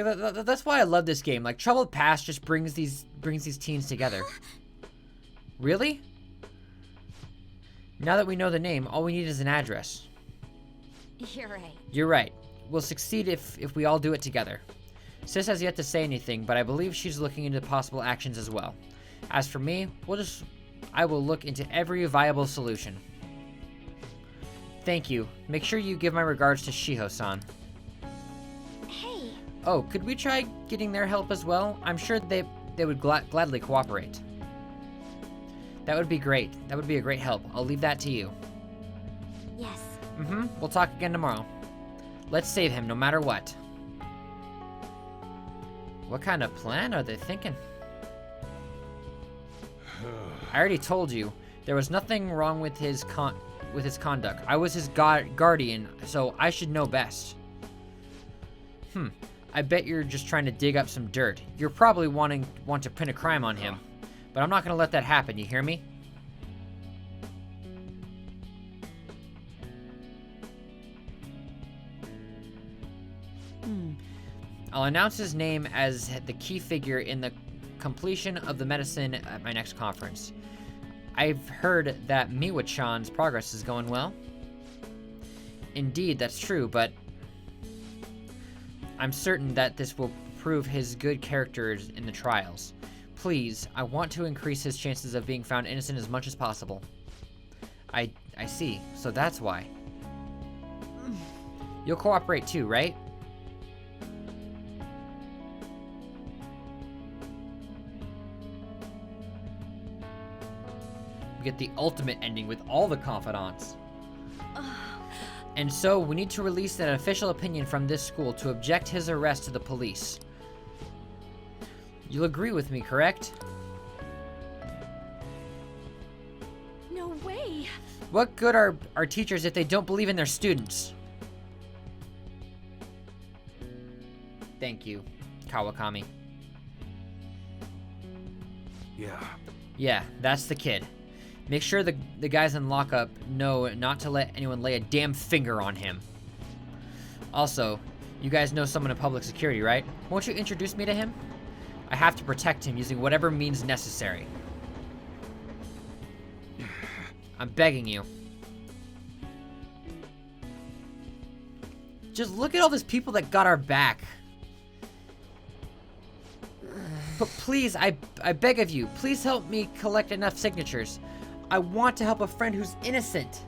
Like that's why I love this game. Like Troubled Past just brings these teens together. Really? Now that we know the name, all we need is an address. You're right. You're right. We'll succeed if we all do it together. Sis has yet to say anything, but I believe she's looking into possible actions as well. As for me, I will look into every viable solution. Thank you. Make sure you give my regards to Shiho-san. Hey. Oh, could we try getting their help as well? I'm sure they would gladly cooperate. That would be great. That would be a great help. I'll leave that to you. Yes. We'll talk again tomorrow. Let's save him no matter what. What kind of plan are they thinking? I already told you, there was nothing wrong with his conduct. I was his guardian, so I should know best. I bet you're just trying to dig up some dirt. You're probably want to pin a crime on him. But I'm not gonna let that happen, you hear me? I'll announce his name as the key figure in the completion of the medicine at my next conference. I've heard that Miwa-chan's progress is going well. Indeed, that's true, but I'm certain that this will prove his good character in the trials. Please, I want to increase his chances of being found innocent as much as possible. I see, so that's why. You'll cooperate too, right? We get the ultimate ending with all the confidants. And so, we need to release an official opinion from this school to object his arrest to the police. You'll agree with me, correct? No way. What good are teachers if they don't believe in their students? Thank you, Kawakami. Yeah, that's the kid. Make sure the guys in lockup know not to let anyone lay a damn finger on him. Also, you guys know someone in public security, right? Won't you introduce me to him? I have to protect him using whatever means necessary. I'm begging you. Just look at all these people that got our back. But please, I beg of you, please help me collect enough signatures. I want to help a friend who's innocent.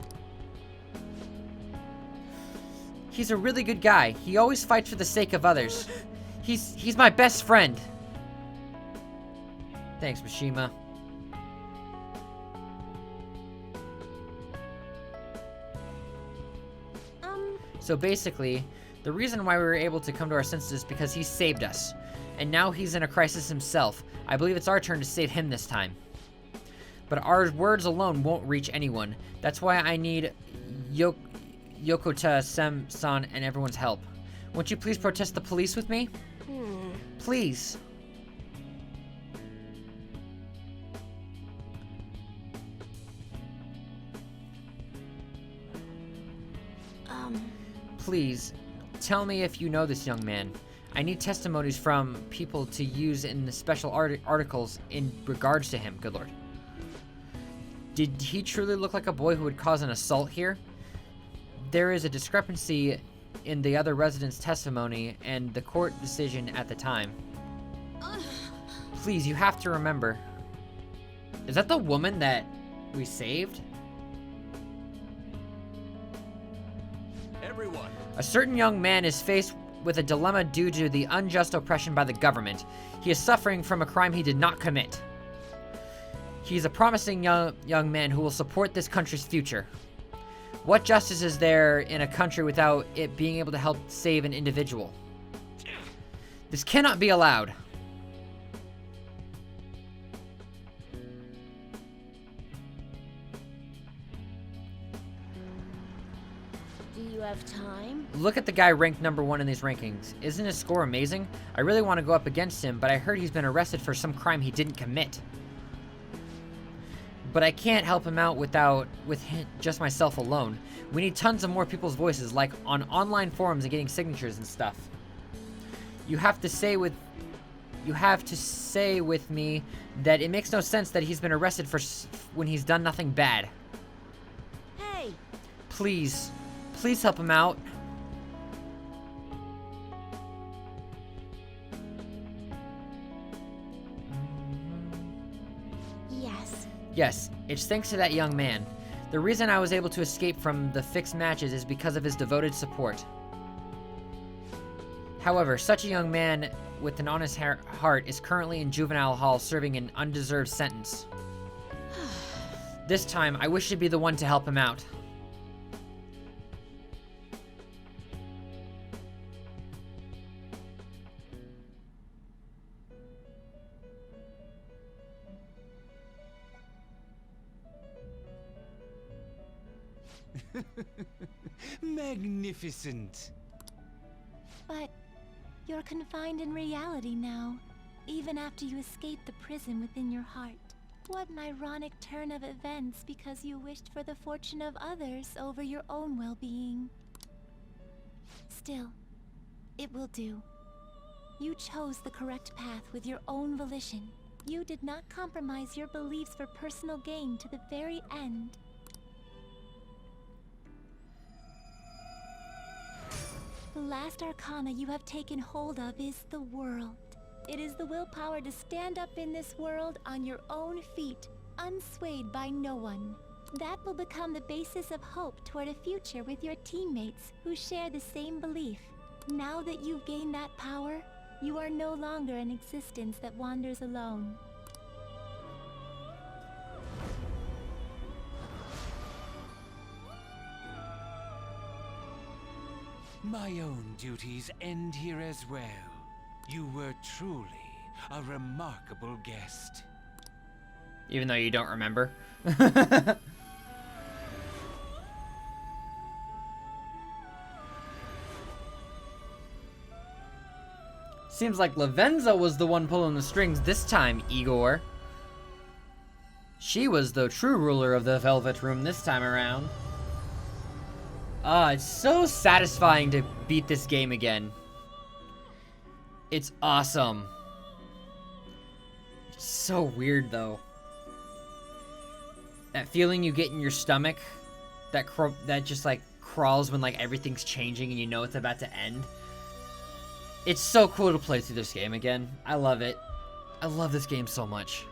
He's a really good guy. He always fights for the sake of others. He's my best friend. Thanks, Mishima. So basically, the reason why we were able to come to our senses is because he saved us. And now he's in a crisis himself. I believe it's our turn to save him this time. But our words alone won't reach anyone. That's why I need Yokota-san and everyone's help. Won't you please protest the police with me? Please. Please, tell me if you know this young man. I need testimonies from people to use in the special articles in regards to him, good lord. Did he truly look like a boy who would cause an assault here? There is a discrepancy in the other residents' testimony and the court decision at the time. Please, you have to remember. Is that the woman that we saved? Everyone. A certain young man is faced with a dilemma due to the unjust oppression by the government. He is suffering from a crime he did not commit. He is a promising young man who will support this country's future. What justice is there in a country without it being able to help save an individual? This cannot be allowed. Do you have time? Look at the guy ranked number 1 in these rankings. Isn't his score amazing? I really want to go up against him, but I heard he's been arrested for some crime he didn't commit. But I can't help him out with just myself alone. We need tons of more people's voices, like on online forums and getting signatures and stuff. You have to say with me that it makes no sense that he's been arrested for when he's done nothing bad. Hey! Please help him out. Yes. Yes, it's thanks to that young man. The reason I was able to escape from the fixed matches is because of his devoted support. However, such a young man with an honest heart is currently in juvenile hall serving an undeserved sentence. This time, I wish to be the one to help him out. Magnificent. But you're confined in reality now, even after you escaped the prison within your heart. What an ironic turn of events because you wished for the fortune of others over your own well-being. Still, it will do. You chose the correct path with your own volition. You did not compromise your beliefs for personal gain to the very end. The last Arcana you have taken hold of is the world. It is the willpower to stand up in this world on your own feet, unswayed by no one. That will become the basis of hope toward a future with your teammates who share the same belief. Now that you've gained that power, you are no longer an existence that wanders alone. My own duties end here as well. You were truly a remarkable guest. Even though you don't remember. Seems like Lavenza was the one pulling the strings this time, Igor. She was the true ruler of the Velvet Room this time around. It's so satisfying to beat this game again. It's awesome. It's so weird, though. That feeling you get in your stomach, that just like crawls when like everything's changing and you know it's about to end. It's so cool to play through this game again. I love it. I love this game so much.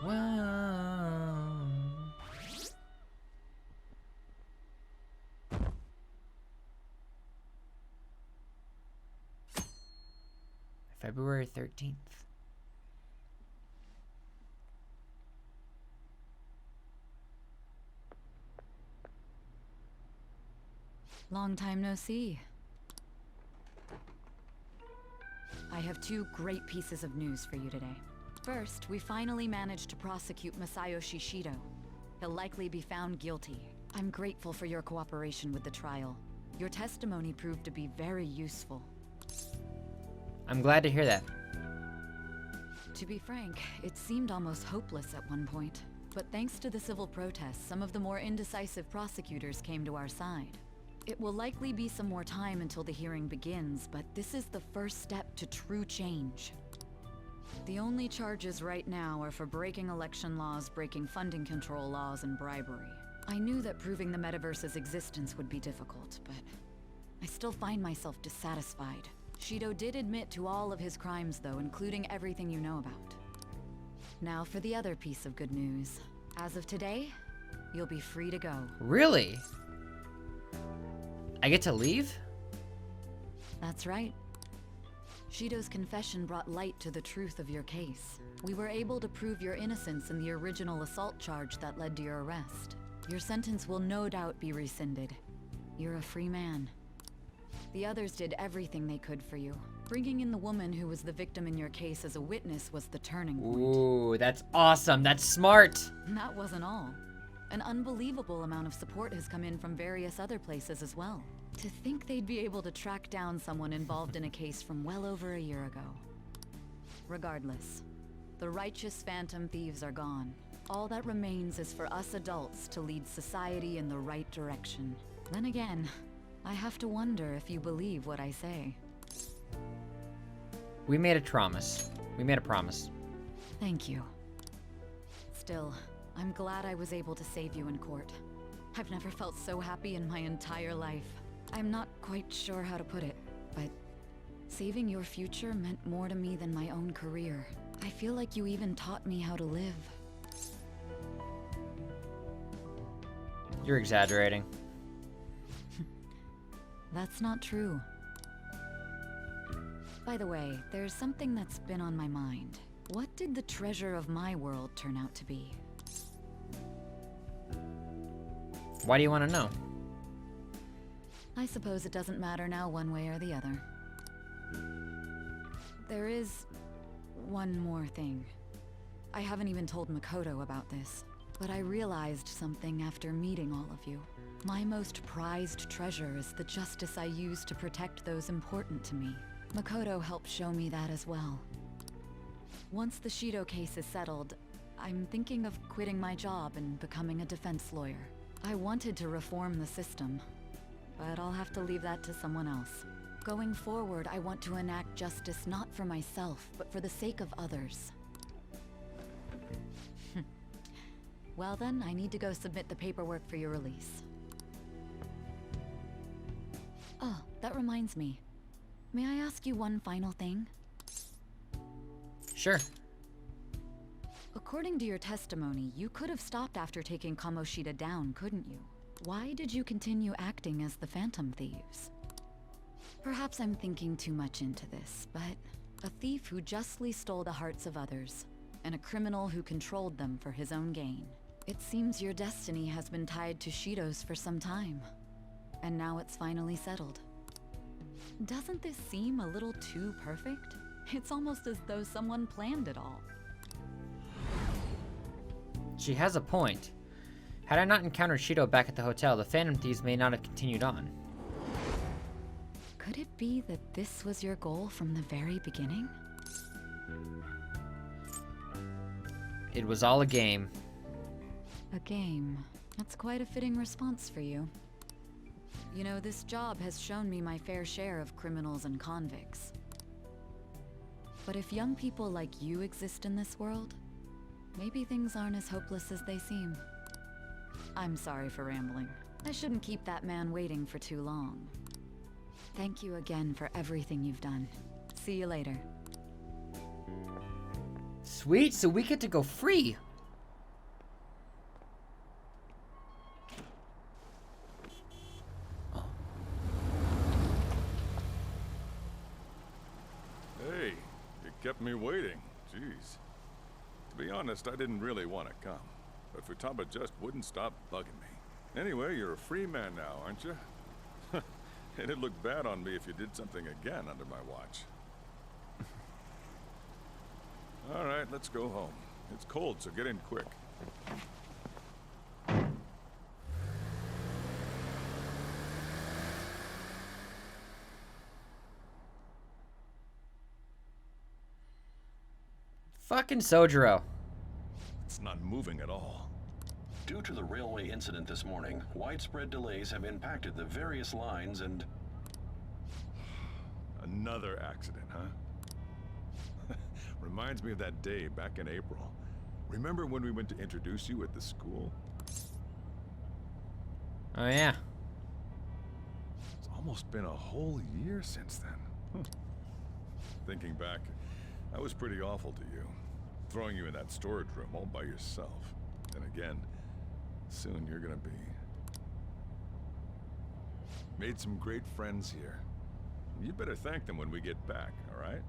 Wow. February 13th. Long time no see. I have two great pieces of news for you today. First, we finally managed to prosecute Masayoshi Shido. He'll likely be found guilty. I'm grateful for your cooperation with the trial. Your testimony proved to be very useful. I'm glad to hear that. To be frank, it seemed almost hopeless at one point. But thanks to the civil protests, some of the more indecisive prosecutors came to our side. It will likely be some more time until the hearing begins, but this is the first step to true change. The only charges right now are for breaking election laws, breaking funding control laws, and bribery. I knew that proving the metaverse's existence would be difficult, but I still find myself dissatisfied. Shido did admit to all of his crimes, though, including everything you know about. Now for the other piece of good news. As of today, you'll be free to go. Really? I get to leave? That's right. Shido's confession brought light to the truth of your case. We were able to prove your innocence in the original assault charge that led to your arrest. Your sentence will no doubt be rescinded. You're a free man. The others did everything they could for you. Bringing in the woman who was the victim in your case as a witness was the turning point. Ooh, that's awesome. That's smart. And that wasn't all. An unbelievable amount of support has come in from various other places as well. To think they'd be able to track down someone involved in a case from well over a year ago. Regardless, the righteous phantom thieves are gone. All that remains is for us adults to lead society in the right direction. Then again, I have to wonder if you believe what I say. We made a promise. We made a promise. Thank you. Still, I'm glad I was able to save you in court. I've never felt so happy in my entire life. I'm not quite sure how to put it, but saving your future meant more to me than my own career. I feel like you even taught me how to live. You're exaggerating. That's not true. By the way, there's something that's been on my mind. What did the treasure of my world turn out to be? Why do you want to know? I suppose it doesn't matter now one way or the other. There is one more thing. I haven't even told Makoto about this, but I realized something after meeting all of you. My most prized treasure is the justice I use to protect those important to me. Makoto helped show me that as well. Once the Shido case is settled, I'm thinking of quitting my job and becoming a defense lawyer. I wanted to reform the system, but I'll have to leave that to someone else. Going forward, I want to enact justice not for myself, but for the sake of others. Well then, I need to go submit the paperwork for your release. Oh, that reminds me. May I ask you one final thing? Sure. According to your testimony, you could have stopped after taking Kamoshida down, couldn't you? Why did you continue acting as the Phantom Thieves? Perhaps I'm thinking too much into this, but a thief who justly stole the hearts of others, and a criminal who controlled them for his own gain. It seems your destiny has been tied to Shido's for some time, and now it's finally settled. Doesn't this seem a little too perfect? It's almost as though someone planned it all. She has a point. Had I not encountered Shido back at the hotel, the Phantom Thieves may not have continued on. Could it be that this was your goal from the very beginning? It was all a game. A game. That's quite a fitting response for you. You know, this job has shown me my fair share of criminals and convicts. But if young people like you exist in this world, maybe things aren't as hopeless as they seem. I'm sorry for rambling. I shouldn't keep that man waiting for too long. Thank you again for everything you've done. See you later. Sweet, so we get to go free. Hey, you kept me waiting. Jeez. To be honest, I didn't really want to come, but Futaba just wouldn't stop bugging me. Anyway, you're a free man now, aren't you? It'd look bad on me if you did something again under my watch. All right, let's go home. It's cold, so get in quick. Fucking Sojiro. It's not moving at all. Due to the railway incident this morning, widespread delays have impacted the various lines and... Another accident, huh? Reminds me of that day back in April. Remember when we went to introduce you at the school? Oh yeah. It's almost been a whole year since then. Thinking back, I was pretty awful to you. Throwing you in that storage room all by yourself. And again, soon you're gonna be. Made some great friends here. You better thank them when we get back, all right?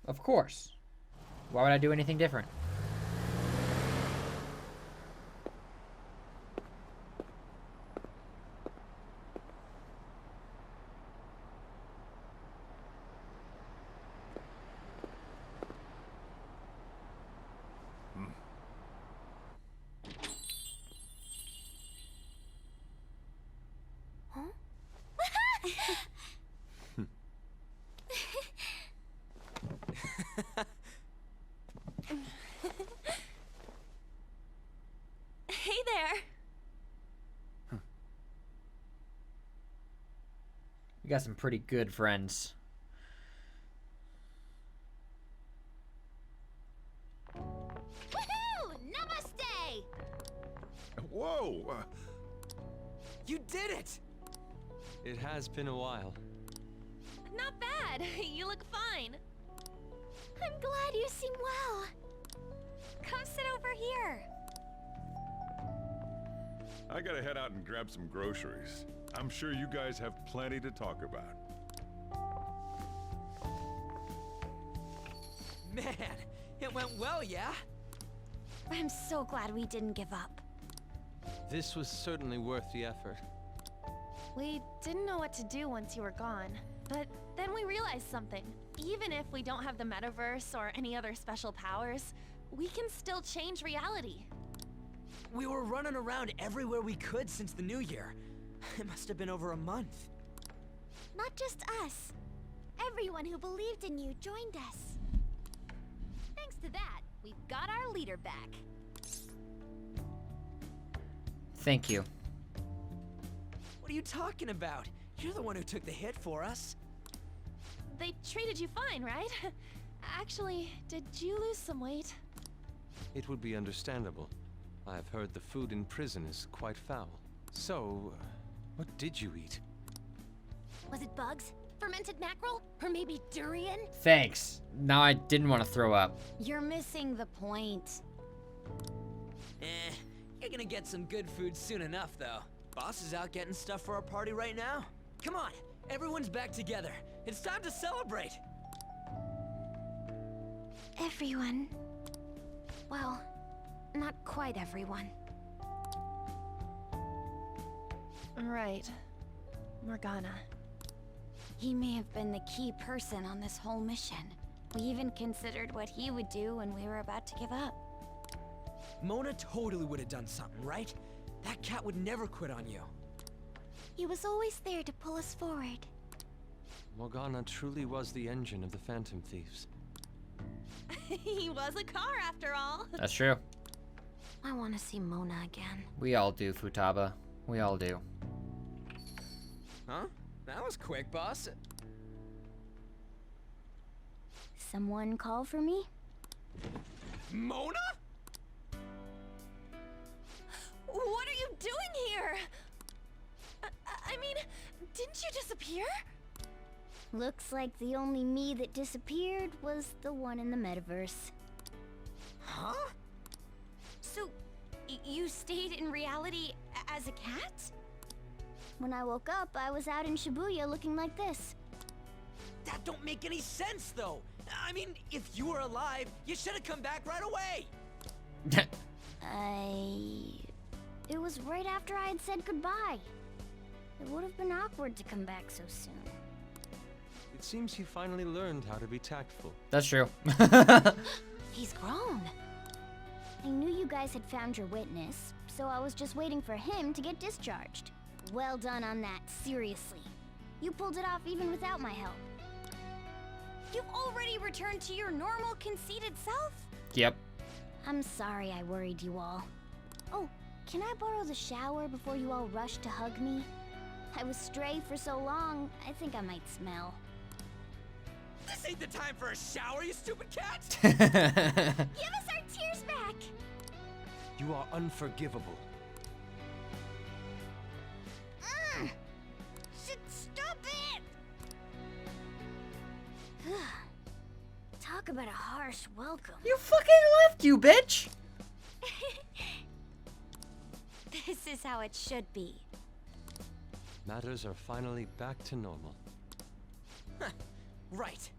Of course. Why would I do anything different? Hey there. We got some pretty good friends. Whoa! You did it! It has been a while. Not bad. You look fine. I'm glad you seem well. Come sit over here. I gotta head out and grab some groceries. I'm sure you guys have plenty to talk about. Man, it went well, yeah? I'm so glad we didn't give up. This was certainly worth the effort. We didn't know what to do once you were gone. But then we realized something. Even if we don't have the metaverse or any other special powers, we can still change reality. We were running around everywhere we could since the new year. It must have been over a month. Not just us. Everyone who believed in you joined us. Thanks to that, we've got our leader back. Thank you. What are you talking about? You're the one who took the hit for us. They treated you fine, right? Actually, did you lose some weight? It would be understandable. I've heard the food in prison is quite foul. So, what did you eat? Was it bugs? Fermented mackerel? Or maybe durian? Thanks. Now I didn't want to throw up. You're missing the point. You're gonna get some good food soon enough, though. Boss is out getting stuff for our party right now. Come on, everyone's back together. It's time to celebrate. Everyone. Well, not quite everyone. Right. Morgana. He may have been the key person on this whole mission. We even considered what he would do when we were about to give up. Mona totally would have done something, right? That cat would never quit on you. He was always there to pull us forward. Morgana truly was the engine of the Phantom Thieves. He was a car after all. That's true. I want to see Mona again. We all do, Futaba. We all do. Huh? That was quick, boss. Someone call for me? Mona? What are you doing here? I mean, didn't you disappear? Looks like the only me that disappeared was the one in the metaverse. Huh? So, you stayed in reality as a cat? When I woke up, I was out in Shibuya looking like this. That don't make any sense, though. I mean, if you were alive, you should have come back right away. It was right after I had said goodbye. It would have been awkward to come back so soon. It seems he finally learned how to be tactful. That's true. He's grown. I knew you guys had found your witness, so I was just waiting for him to get discharged. Well done on that, seriously. You pulled it off even without my help. You've already returned to your normal, conceited self? Yep. I'm sorry I worried you all. Oh, can I borrow the shower before you all rush to hug me? I was stray for so long, I think I might smell. This ain't the time for a shower, you stupid cat! Give us our tears back! You are unforgivable. Stop it! Talk about a harsh welcome. You fucking left, you bitch! This is how it should be. Matters are finally back to normal. Right.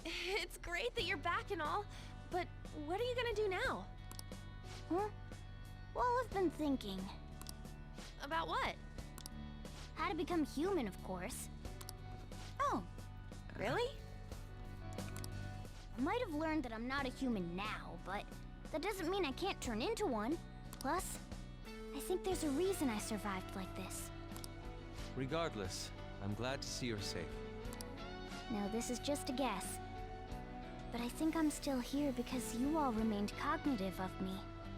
It's great that you're back and all, but what are you gonna do now? Huh? Well, I've been thinking. About what? How to become human, of course. Oh, really? I might have learned that I'm not a human now, but that doesn't mean I can't turn into one. Plus, I think there's a reason I survived like this. Regardless, I'm glad to see you're safe. Now, this is just a guess. But I think I'm still here because you all remained cognitive of me,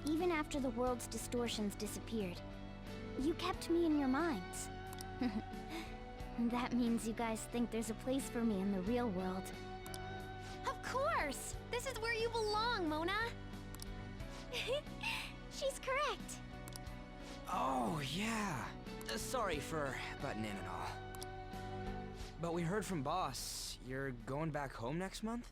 even after the world's distortions disappeared. You kept me in your minds. That means you guys think there's a place for me in the real world. Of course! This This is where you belong, Mona. She's correct. Oh, yeah. Sorry for butting in and all. But we heard from Boss. You're going back home next month?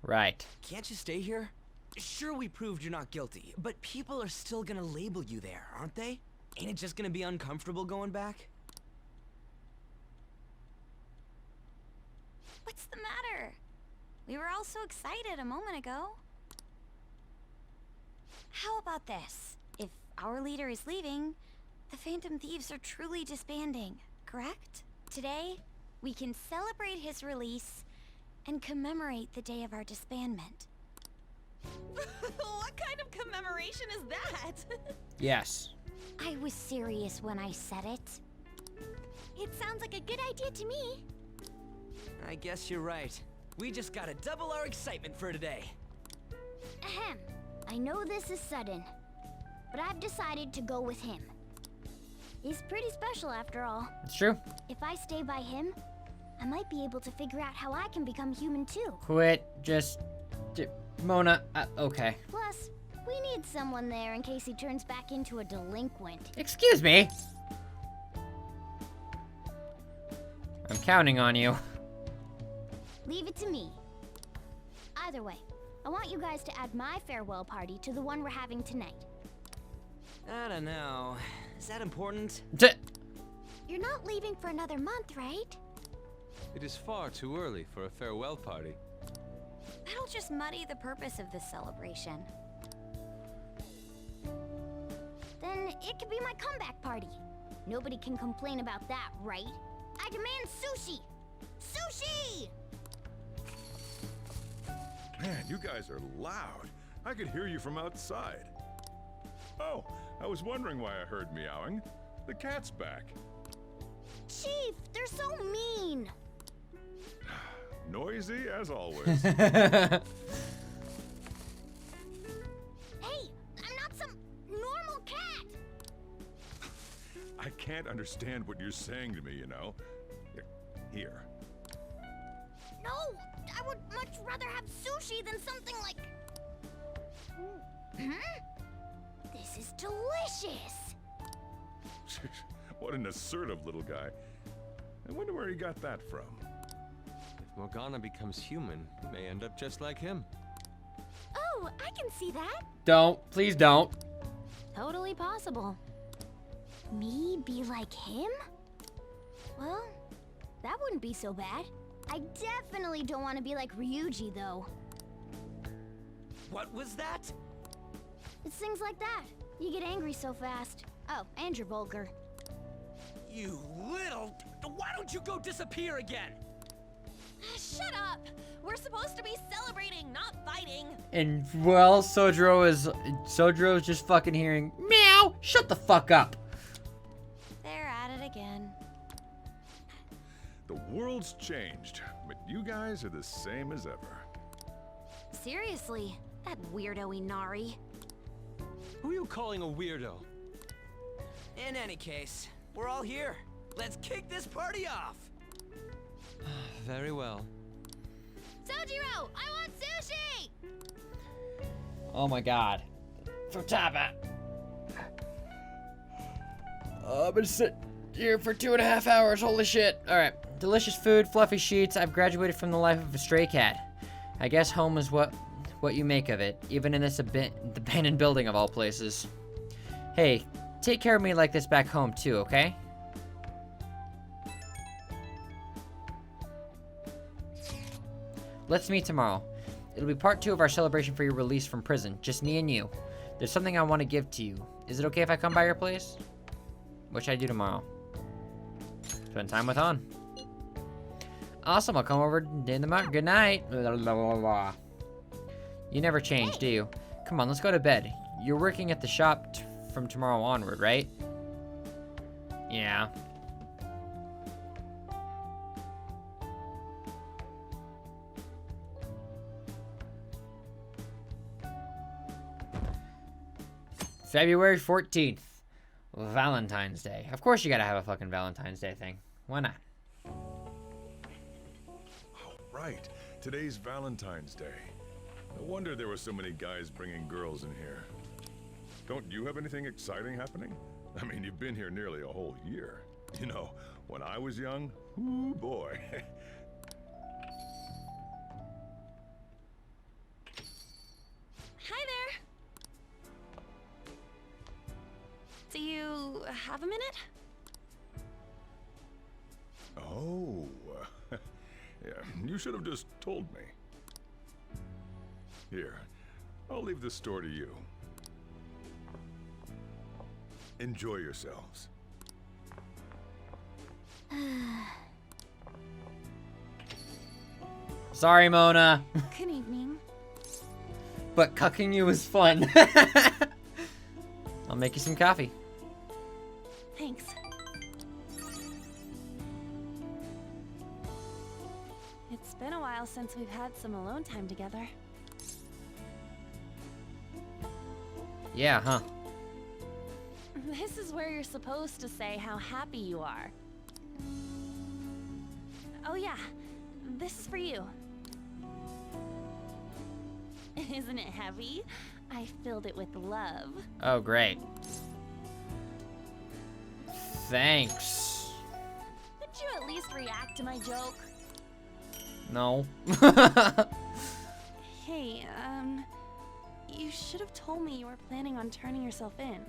Right. Can't you stay here? Sure, we proved you're not guilty, but people are still gonna label you there, aren't they? Ain't it just gonna be uncomfortable going back? What's the matter? We were all so excited a moment ago. How about this? If our leader is leaving, the Phantom Thieves are truly disbanding, correct? Today, we can celebrate his release and commemorate the day of our disbandment. What kind of commemoration is that? Yes. I was serious when I said it. It sounds like a good idea to me. I guess you're right. We just gotta double our excitement for today. Ahem. I know this is sudden, but I've decided to go with him. He's pretty special after all. It's true. If I stay by him, I might be able to figure out how I can become human too. Quit. Mona. Okay. Plus, we need someone there in case he turns back into a delinquent. Excuse me. I'm counting on you. Leave it to me. Either way, I want you guys to add my farewell party to the one we're having tonight. I don't know. Is that important? You're not leaving for another month, right? It is far too early for a farewell party. That'll just muddy the purpose of this celebration. Then it could be my comeback party. Nobody can complain about that, right? I demand sushi! Sushi! Man, you guys are loud. I could hear you from outside. Oh, I was wondering why I heard meowing. The cat's back. Chief, they're so mean! Noisy as always. Hey, I'm not some normal cat! I can't understand what you're saying to me, you know. Here. No, I would much rather have sushi than something like... This is delicious! What an assertive little guy. I wonder where he got that from. If Morgana becomes human, we may end up just like him. Oh, I can see that. Don't. Please don't. Totally possible. Me be like him? Well, that wouldn't be so bad. I definitely don't want to be like Ryuji, though. What was that? It's things like that. You get angry so fast. Oh, and you're vulgar. You little... Why don't you go disappear again? Shut up! We're supposed to be celebrating, not fighting. And well, Sojiro's just fucking hearing meow. Shut the fuck up. They're at it again. The world's changed, but you guys are the same as ever. Seriously, that weirdo Inari. Who are you calling a weirdo? In any case, we're all here. Let's kick this party off. Very well. Sojiro, I want sushi! Oh my god. Futaba. I've been sitting here for 2.5 hours. Holy shit. Alright. Delicious food, fluffy sheets. I've graduated from the life of a stray cat. I guess home is what you make of it, even in this abandoned building of all places. Hey, take care of me like this back home too, okay? Let's meet tomorrow. It'll be part 2 of our celebration for your release from prison, just me and you. There's something I want to give to you. Is it okay if I come by your place? What should I do tomorrow? Spend time with Han. Awesome, I'll come over in the morning. Good night. You never change, do you? Come on, let's go to bed. You're working at the shop from tomorrow onward, right? Yeah. February 14th. Valentine's Day. Of course you gotta have a fucking Valentine's Day thing. Why not? Oh, right. Today's Valentine's Day. No wonder there were so many guys bringing girls in here. Don't you have anything exciting happening? I mean, you've been here nearly a whole year. You know, when I was young, ooh boy. Hi there! Do you have a minute? Oh, yeah, you should have just told me. Here, I'll leave this store to you. Enjoy yourselves. Sorry, Mona. Good evening. But cucking you is fun. I'll make you some coffee. Thanks. It's been a while since we've had some alone time together. Yeah, huh? This is where you're supposed to say how happy you are. Oh yeah, this is for you. Isn't it heavy? I filled it with love. Oh, great. Thanks. Did you at least react to my joke? No. Hey, you should have told me you were planning on turning yourself in.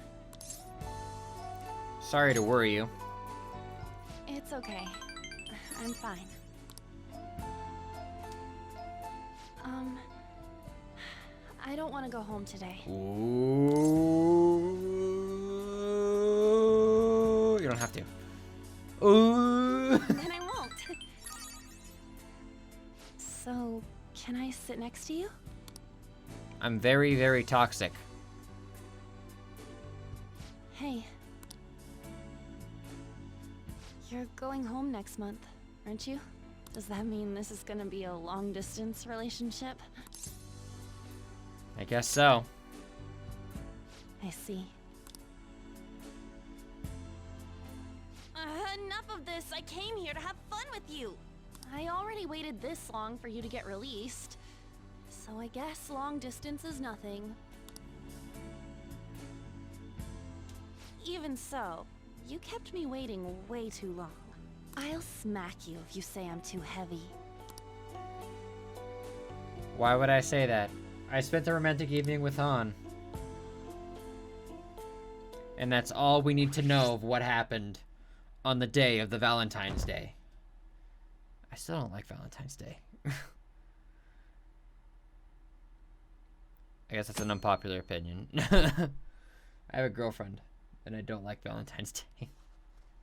Sorry to worry you. It's okay. I'm fine. I don't want to go home today. Ooh. You don't have to. Ooh. Then I won't. So, can I sit next to you? I'm very, very toxic. Hey. You're going home next month, aren't you? Does that mean this is gonna be a long-distance relationship? I guess so. I see. Enough of this! I came here to have fun with you! I already waited this long for you to get released. So I guess long distance is nothing. Even so, you kept me waiting way too long. I'll smack you if you say I'm too heavy. Why would I say that? I spent a romantic evening with Han. And that's all we need to know of what happened on the day of the Valentine's Day. I still don't like Valentine's Day. I guess that's an unpopular opinion. I have a girlfriend, and I don't like Valentine's Day.